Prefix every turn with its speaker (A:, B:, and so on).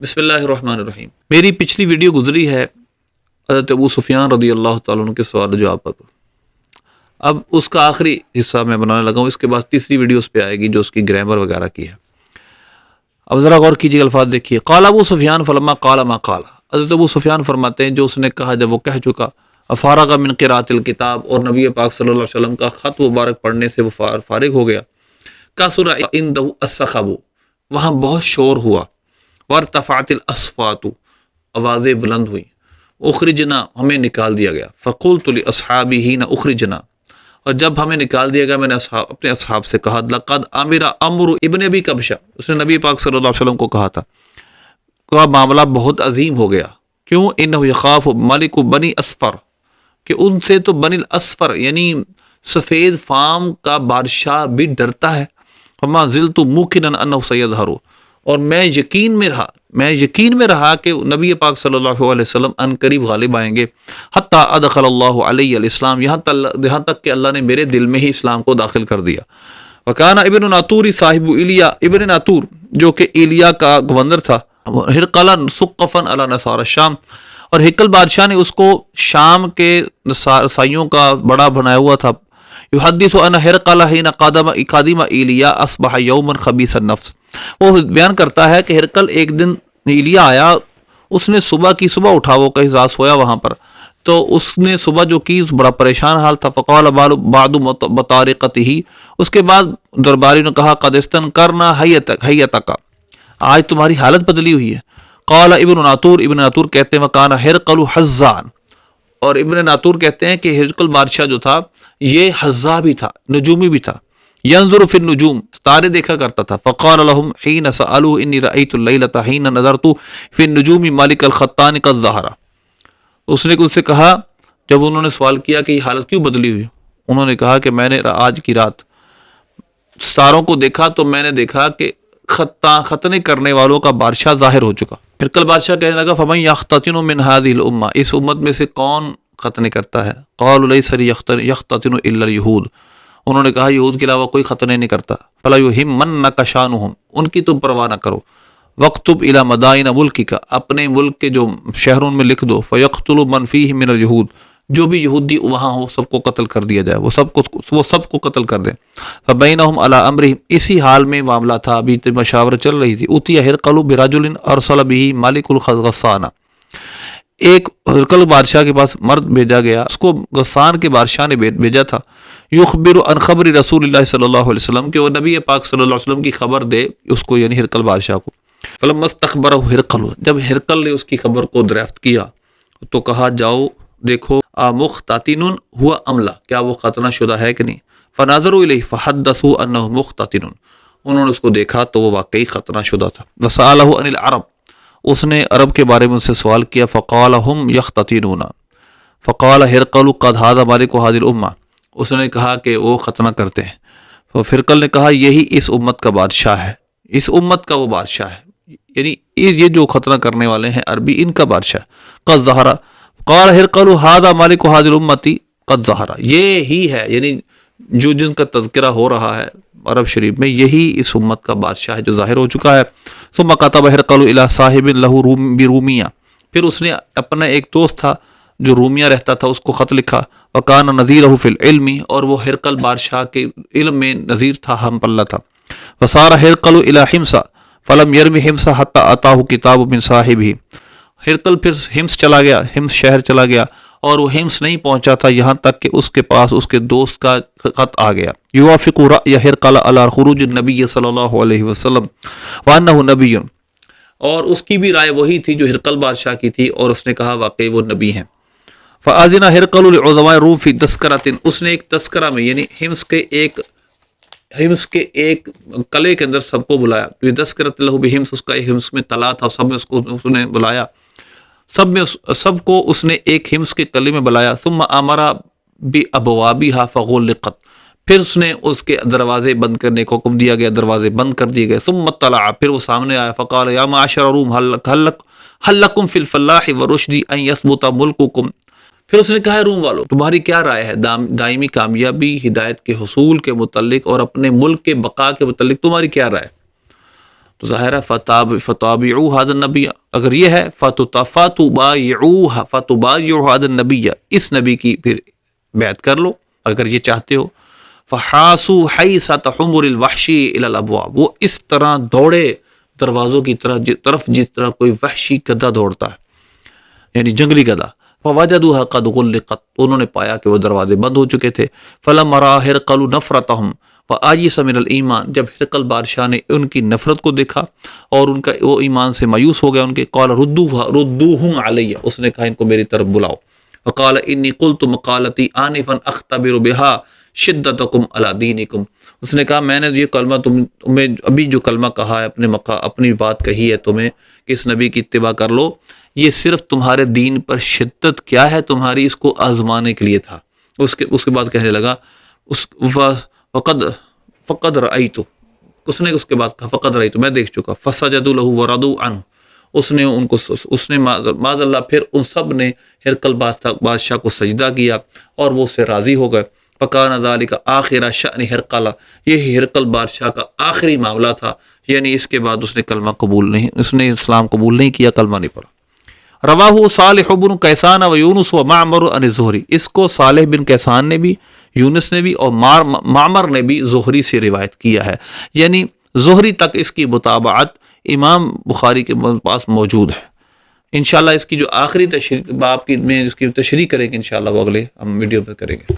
A: بسم اللہ الرحمن الرحیم۔ میری پچھلی ویڈیو گزری ہے حضرت ابو سفیان رضی اللہ تعالیٰ عنہ کے سوال و جواب پر۔ اب اس کا آخری حصہ میں بنانے لگا ہوں، اس کے بعد تیسری ویڈیو اس پہ آئے گی جو اس کی گرامر وغیرہ کی ہے۔ اب ذرا غور کیجیے، الفاظ دیکھیے۔ قال ابو سفیان فلما قال ما قال، حضرت ابو سفیان فرماتے ہیں جو اس نے کہا جب وہ کہہ چکا، افارغ من قراءۃ الکتاب، اور نبی پاک صلی اللہ علیہ وسلم کا خط مبارک پڑھنے سے وہ فارغ ہو گیا، کثر عنده الصخب، وہاں بہت شور ہوا، وارتفعت الاصوات، آوازیں بلند ہوئیں، اخرجنا، ہمیں نکال دیا گیا، فقلت لاصحابی حین اخرجنا، اور جب ہمیں نکال دیا گیا میں نے اپنے اصحاب سے کہا، لقد امر عمرو ابن ابی کبشہ، اس نے نبی پاک صلی اللہ علیہ وسلم کو کہا تھا کہ معاملہ بہت عظیم ہو گیا، کیوں؟ انہ یخاف ملک بنی اصفر، کہ ان سے تو بنی الاصفر یعنی سفید فام کا بادشاہ بھی ڈرتا ہے، وما زلت موقنا انہ سیظہر، اور میں یقین میں رہا کہ نبی پاک صلی اللہ علیہ وسلم ان قریب غالب آئیں گے، حتی ادخل اللہ علیہ الاسلام، یہاں تک کہ اللہ نے میرے دل میں ہی اسلام کو داخل کر دیا۔ وکان ابن ناطور صاحب ایلیا، ابن ناطور جو کہ ایلیا کا گورنر تھا، ہرقلا سقفا علی نصارى الشام، اور ہرقل بادشاہ نے اس کو شام کے عیسائیوں کا بڑا بنایا ہوا تھا۔ یحدث ان ہرقل حین قادم ایلیا اصبح یوما خبیث النفس، وہ بیان کرتا ہے کہ ہرقل ایک دن ایلیا آیا، اس نے صبح اٹھا، وہ کہیں رات سویا وہاں پر، تو اس نے صبح جو کی بڑا پریشان حال تھا، فقال بعد بطارقته، اس کے بعد درباری نے کہا، قد استنکرنا حیتک، آج تمہاری حالت بدلی ہوئی ہے۔ قال ابن ناطور کہتے ہیں وکان ہرقل حزان، اور ابن ناطور کہتے ہیں کہ ہرقل بادشاہ جو تھا یہ حزا بھی تھا، نجومی بھی تھا، ینظر فی النجوم، ستارے دیکھا کرتا تھا۔ فقال لهم حين سألوه انی رأیت اللیلۃ حین نظرت فی النجوم مالک الخطان قد ظہر، اس نے ان سے کہا جب انہوں نے سوال کیا کہ یہ حالت کیوں بدلی ہوئی، انہوں نے کہا کہ میں نے آج کی رات ستاروں کو دیکھا تو میں نے دیکھا کہ ختنے کرنے والوں کا بادشاہ ظاہر ہو چکا۔ ہرقل بادشاہ کہنے لگا، فمن یختتن من هذه الامہ، اس امت میں سے کون ختنے کرتا ہے؟ قالوا لیس یختتن الا اليہود، انہوں نے کہا یہود کے علاوہ کوئی ختنے نہیں کرتا۔ فلا یہمنک شانہم، ان کی تم پرواہ نہ کرو۔ وَاکْتُبْ إِلَى مَدَائِنَ مُلْکِکَ، اپنے ملک کے جو شہروں میں لکھ دو، فَيَقْتُلُ مَنْ فِيهِ مِنَ الْيَهُودِ، جو بھی یہودی وہاں ہو سب کو قتل کر دیا جائے، وہ سب کو قتل کر دیں۔ فَبَيْنَهُمْ عَلَىٰ أَمْرِهِمْ، اسی حال میں معاملہ تھا، ابھی مشاورت چل رہی تھی۔ أُوتِیَ هِرْقَلُ بِرَجُلٍ أَرْسَلَ بِهِ مَلِكُ الْغَسَّانَ، ایک ہرقل بادشاہ کے پاس مرد بھیجا گیا، اس کو غسان کے بادشاہ نے بھیجا تھا، یخبر عن خبر رسول اللہ صلی اللہ علیہ وسلم، کہ وہ نبی پاک صلی اللہ علیہ وسلم کی خبر دے اس کو، یعنی ہرقل بادشاہ کو۔ فلما استخبرہ ہرقل، جب ہرقل نے اس کی خبر کو دریافت کیا تو کہا جاؤ دیکھو، مختتن ہوا املا، کیا وہ ختنہ شدہ ہے کہ نہیں؟ فناظروا الیہ فحدثوا انہ مختتن، انہوں نے اس کو دیکھا تو وہ واقعی ختنہ شدہ تھا۔ وسألہ عن العرب، اس نے عرب کے بارے میں ان سے سوال کیا، فقال ہم یختتنون، فقال ہرقل قد ھذا مالک ھذہ الامہ، اس نے کہا کہ وہ ختنہ کرتے ہیں۔ تو ہرقل نے کہا یہی اس امت کا بادشاہ ہے، اس امت کا وہ بادشاہ ہے، یعنی یہ جو ختنہ کرنے والے ہیں عربی، ان کا بادشاہ۔ قد ظہر، قال ہرقل ھذا مالک ھذہ الامۃ قد ظہر، یہ ہی ہے، یعنی جو جن کا تذکرہ ہو رہا ہے عرب شریف میں، یہی اس امت کا بادشاہ ہے جو ظاہر ہو چکا ہے۔ ثم كتب ہرقل الى صاحب له برومیہ، پھر اس نے اپنا ایک دوست تھا جو رومیہ رہتا تھا، اس کو خط لکھا۔ وکان نذیرہ فی العلم، اور وہ ہرقل بادشاہ کے علم میں نذیر تھا، ہم پلہ تھا۔ وصار ہرقل الی حمص فلم یرم حمص حتی اتاہ کتاب من صاحبہ، ہرقل پھر حمص چلا گیا، حمص شہر چلا گیا، اور وہ حمص نہیں پہنچا تھا یہاں تک کہ اس کے پاس اس کے دوست کا خط آ گیا۔ یوافق رأی ہرقل علی خروج النبی صلی اللہ علیہ وسلم وانہ نبی، اور اس کی بھی رائے وہی تھی جو ہرقل بادشاہ کی تھی، اور اس نے کہا واقعی وہ نبی ہیں۔ فاذن ہرقل لعظماء الروم فی تذکرۃ، اس نے ایک تذکرہ میں، یعنی حمص کے ایک قلعے کے اندر سب کو بلایا، تذکرۃ لہ بحمص، اس کا ایک حمص میں قلعہ تھا، سب میں اس نے بلایا، سب کو اس نے ایک حمص کے قلعے میں بلایا۔ ثم امر بابوابها فغلقت، پھر اس نے اس کے دروازے بند کرنے کو حکم دیا گیا، دروازے بند کر دیے گئے۔ ثم اطلع، پھر وہ سامنے آیا، فقال یا معاشر روم هل لکم فی الفلاح والرشد ان یثبت ملککم، پھر اس نے کہا ہے روم والو، تمہاری کیا رائے ہے دائمی کامیابی، ہدایت کے حصول کے متعلق اور اپنے ملک کے بقا کے متعلق تمہاری کیا رائے؟ تو ظاہر ہے فتابعوا هذا النبی، اگر یہ ہے فتبایعوا هذا النبی، اس نبی کی پھر بیعت کر لو اگر یہ چاہتے ہو. فحاسوا حیثۃ حمر الوحشی الی الابواب، وہ اس طرح دوڑے دروازوں کی طرف جس طرح کوئی وحشی گدھا دوڑتا ہے، یعنی جنگلی گدھا. فوجدوها قد غلقت، انہوں نے پایا کہ وہ دروازے بند ہو چکے تھے. فلما رأى هرقل نفرتهم وآیس من الایمان، جب ہرقل بادشاہ نے ان کی نفرت کو دیکھا اور ان کا وہ ایمان سے مایوس ہو گیا ان کے، قال ردوهم علی، اس نے کہا ان کو میری طرف بلاؤ. وقال انی قلت مقالتی آنفا اختبر بها شدتکم علی دینکم، اس نے کہا میں نے یہ کلمہ تمہیں ابھی جو کلمہ کہا ہے اپنی بات کہی ہے تمہیں کہ اس نبی کی اتباع کر لو، یہ صرف تمہارے دین پر شدت کیا ہے تمہاری، اس کو آزمانے کے لیے تھا. اس کے بعد کہنے لگا فقد رأیت، اس نے اس کے بعد کہا فقد رأیت، میں دیکھ چکا. فسجدوا له ورضوا عنه، اس نے معاذ اللہ پھر ان سب نے ہرقل بادشاہ کو سجدہ کیا اور وہ اس سے راضی ہو گئے. فکان ذلک آخر شأن ہرقل، یہ ہرقل بادشاہ کا آخری معاملہ تھا، یعنی اس کے بعد اس نے اسلام قبول نہیں کیا، کلمہ نہیں پڑھا. رواہ صالح بن کیسان و یونس و معمر عن الزہری، اس کو صالح بن کیسان نے بھی، یونس نے بھی اور معمر نے بھی زہری سے روایت کیا ہے، یعنی زہری تک اس کی متابعت امام بخاری کے پاس موجود ہے. انشاءاللہ اس کی جو آخری باب کی میں اس کی تشریح کریں گے انشاءاللہ وہ اگلے ہم ویڈیو پہ کریں گے.